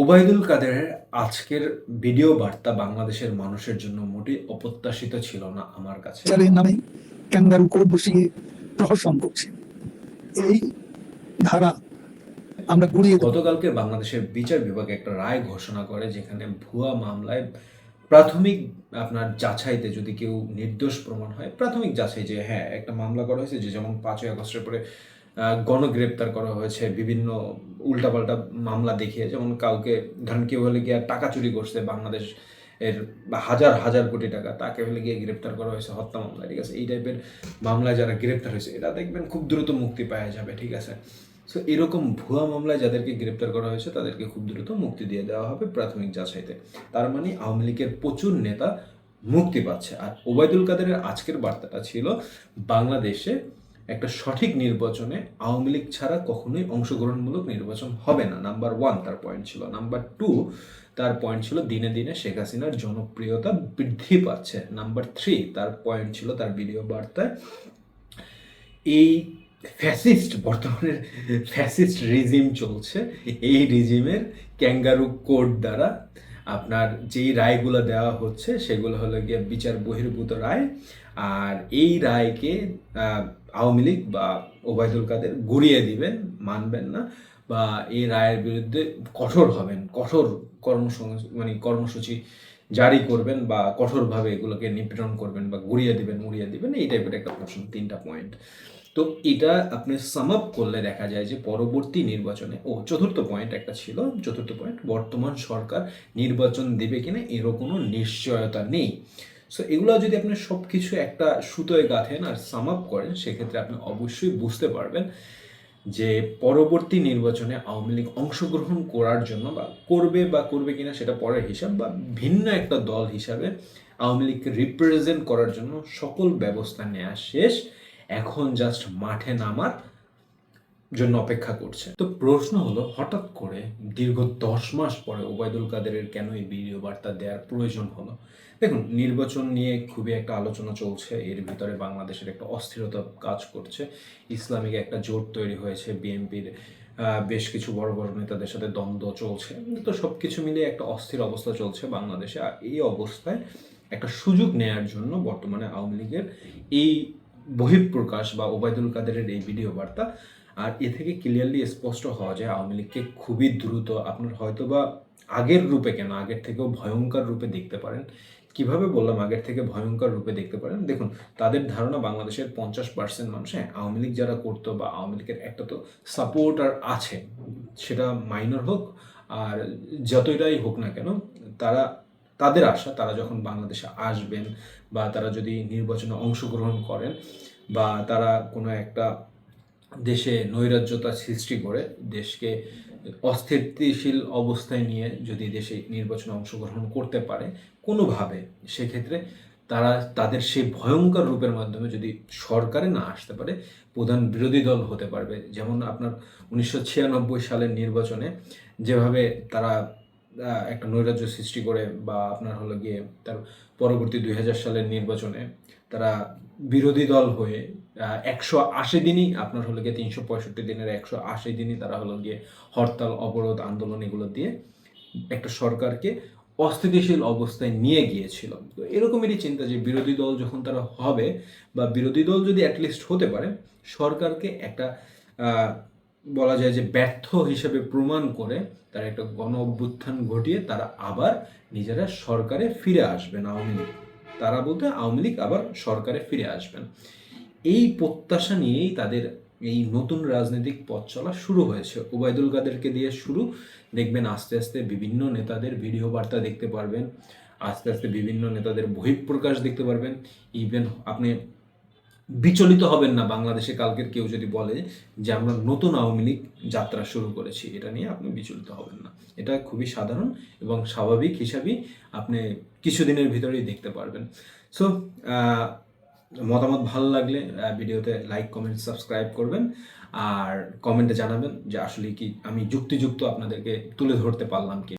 ওবায়দুল কাদেরের আজকের ভিডিও বার্তা বাংলাদেশের মানুষের জন্য মোটেই অপ্রত্যাশিত ছিল না আমার কাছে। বিচারের নামে ক্যাঙ্গারু কোর্ট বসিয়ে প্রহসন করছে। এই ধারা আমরা গুড়িয়ে দেব। গতকালকে বাংলাদেশের বিচার বিভাগ একটা রায় ঘোষণা করে, যেখানে ভুয়া মামলায় প্রাথমিক আপনার যাচাইতে যদি কেউ নির্দোষ প্রমাণ হয়, প্রাথমিক যাচাই যে হ্যাঁ একটা মামলা করা হয়েছে, যে যেমন 5ই আগস্টের পরে গণগ্রেপ্তার করা হয়েছে বিভিন্ন উল্টাপাল্টা মামলা দেখিয়ে, যেমন কাউকে ধরেন কেউ হলে গিয়ে টাকা চুরি করছে বাংলাদেশ এর হাজার হাজার কোটি টাকা, তাকে হলে গিয়ে গ্রেপ্তার করা হয়েছে হত্যা মামলায়, ঠিক আছে। এই টাইপের মামলায় যারা গ্রেপ্তার হয়েছে এটা দেখবেন খুব দ্রুত মুক্তি পাওয়া যাবে, ঠিক আছে। সো এরকম ভুয়া মামলায় যাদেরকে গ্রেপ্তার করা হয়েছে তাদেরকে খুব দ্রুত মুক্তি দিয়ে দেওয়া হবে প্রাথমিক যাচাইতে। তার মানে আওয়ামী লীগের প্রচুর নেতা মুক্তি পাচ্ছে। আর ওবায়দুল কাদেরের আজকের বার্তাটা ছিল বাংলাদেশে একটা সঠিক নির্বাচনে আওয়ামী লীগ ছাড়া কখনোই অংশগ্রহণমূলক নির্বাচন হবে না। নাম্বার 1 তার পয়েন্ট ছিল। নাম্বার 2 তার পয়েন্ট ছিল দিনে দিনে শেখ হাসিনার জনপ্রিয়তা বৃদ্ধি পাচ্ছে। নাম্বার 3 তার পয়েন্ট ছিল তার ভিডিও বার্তায়, এই ফ্যাসিস্ট বর্তমানে ফ্যাসিস্ট রিজিম চলছে, এই রিজিমের ক্যাঙ্গারু কোড দ্বারা আপনার যেই রায়গুলো দেওয়া হচ্ছে সেগুলো হলো গিয়ে বিচার বহির্ভূত রায়। আর এই রায়কে আওয়ামী লীগ বা ওবায়দুল কাদের গুড়িয়ে দিবেন, মানবেন না, বা এই রায়ের বিরুদ্ধে কঠোর হবেন, কঠোর কর্মসূচি জারি করবেন, বা কঠোরভাবে এগুলোকে নিপীড়ন করবেন, বা গুড়িয়ে দিবেন, উড়িয়ে দিবেন, এই টাইপের একটা প্রশ্ন, 3টা পয়েন্ট। তো এটা আপনি সাম আপ করলে দেখা যায় যে পরবর্তী নির্বাচনে, চতুর্থ পয়েন্ট একটা ছিল, চতুর্থ পয়েন্ট, বর্তমান সরকার নির্বাচন দেবে কিনা এরও কোনো নিশ্চয়তা নেই। সো এগুলো যদি আপনি সব কিছু একটা সুতোয় গাঁথেন আর সাম আপ করেন, সেক্ষেত্রে আপনি অবশ্যই বুঝতে পারবেন যে পরবর্তী নির্বাচনে আওয়ামী লীগ অংশগ্রহণ করার জন্য বা করবে কিনা সেটা পরের হিসাব, বা ভিন্ন একটা দল হিসাবে আওয়ামী লীগকে রিপ্রেজেন্ট করার জন্য সকল ব্যবস্থা নেওয়া শেষ, এখন জাস্ট মাঠে নামার জন্য অপেক্ষা করছে। তো প্রশ্ন হলো, হঠাৎ করে দীর্ঘ 10 মাস পরে ওবায়দুল কাদেরের কেন এই ভিডিও বার্তা দেওয়ার প্রয়োজন হলো? দেখুন, নির্বাচন নিয়ে খুবই একটা আলোচনা চলছে, এর ভিতরে বাংলাদেশের একটা অস্থিরতা কাজ করছে, ইসলামিক একটা জোট তৈরি হয়েছে, বিএনপির বেশ কিছু বড় বড় নেতাদের সাথে দ্বন্দ্ব চলছে, তো সব কিছু মিলিয়ে একটা অস্থির অবস্থা চলছে বাংলাদেশে। আর এই অবস্থায় একটা সুযোগ নেয়ার জন্য বর্তমানে আওয়ামী লীগের এই বহিঃপ্রকাশ বা ওবায়দুল কাদেরের এই ভিডিও বার্তা। আর এ থেকে ক্লিয়ারলি স্পষ্ট হওয়া যায় আওয়ামী লীগকে খুবই দ্রুত আপনার হয়তোবা আগের রূপে কেন, আগের থেকেও ভয়ঙ্কর রূপে দেখতে পারেন। কিভাবে বললাম আগের থেকে ভয়ঙ্কর রূপে দেখতে পারেন? দেখুন, তাদের ধারণা বাংলাদেশের 50% মানুষ, আওয়ামী লীগ যারা করতো বা আওয়ামী লীগের একটা তো সাপোর্টার আছে, সেটা মাইনর হোক আর যতটাই হোক না কেন, তারা তাদের আশা তারা যখন বাংলাদেশে আসবেন, বা তারা যদি নির্বাচনে অংশগ্রহণ করেন, বা তারা কোনো একটা দেশে নৈরাজ্যতা সৃষ্টি করে দেশকে অস্থিতিশীল অবস্থায় নিয়ে যদি দেশে নির্বাচনে অংশগ্রহণ করতে পারে কোনোভাবে, সেক্ষেত্রে তারা তাদের সেই ভয়ঙ্কর রূপের মাধ্যমে যদি সরকারে না আসতে পারে, প্রধান বিরোধী দল হতে পারবে। যেমন আপনার 1996 সালের নির্বাচনে যেভাবে তারা একটা নৈরাজ্য সৃষ্টি করে, বা আপনার হলো গিয়ে তার পরবর্তী 2000 সালের নির্বাচনে তারা বিরোধী দল হয়ে 180 দিনই আপনার হলো গিয়ে 365 দিনের 180 দিনই তারা হলো গিয়ে হরতাল, অবরোধ, আন্দোলন এগুলো দিয়ে একটা সরকারকে অস্থিতিশীল অবস্থায় নিয়ে গিয়েছিল। তো এরকমেরই চিন্তা যে বিরোধী দল যখন তারা হবে, বা বিরোধী দল যদি অ্যাটলিস্ট হতে পারে, সরকারকে একটা বলা যায় যে ব্যর্থ হিসেবে প্রমাণ করে তারা একটা গণ অভ্যুত্থান ঘটিয়ে তারা আবার নিজেরা সরকারে ফিরে আসবেন। আওয়ামী লীগ, তারা বলতে আওয়ামী লীগ আবার সরকারে ফিরে আসবেন, এই প্রত্যাশা নিয়েই তাদের এই নতুন রাজনৈতিক পথ চলা শুরু হয়েছে। ওবায়দুল কাদেরকে দিয়ে শুরু, দেখবেন আস্তে আস্তে বিভিন্ন নেতাদের ভিডিও বার্তা দেখতে পারবেন, আস্তে আস্তে বিভিন্ন নেতাদের বহিঃপ্রকাশ দেখতে পারবেন। ইভেন আপনি বিচলিত হবেন না বাংলাদেশে কালকের কেউ যদি বলে যে আমরা নতুন আওয়ামী লীগ যাত্রা শুরু করেছি, এটা নিয়ে আপনি বিচলিত হবেন না। এটা খুবই সাধারণ এবং স্বাভাবিক হিসাবেই আপনি কিছুদিনের ভিতরেই দেখতে পারবেন। সো মতামত ভালো লাগলে ভিডিওতে লাইক, কমেন্ট, সাবস্ক্রাইব করবেন, আর কমেন্টে জানাবেন যে আসলে কি আমি যুক্তিযুক্ত আপনাদেরকে তুলে ধরতে পারলাম কি।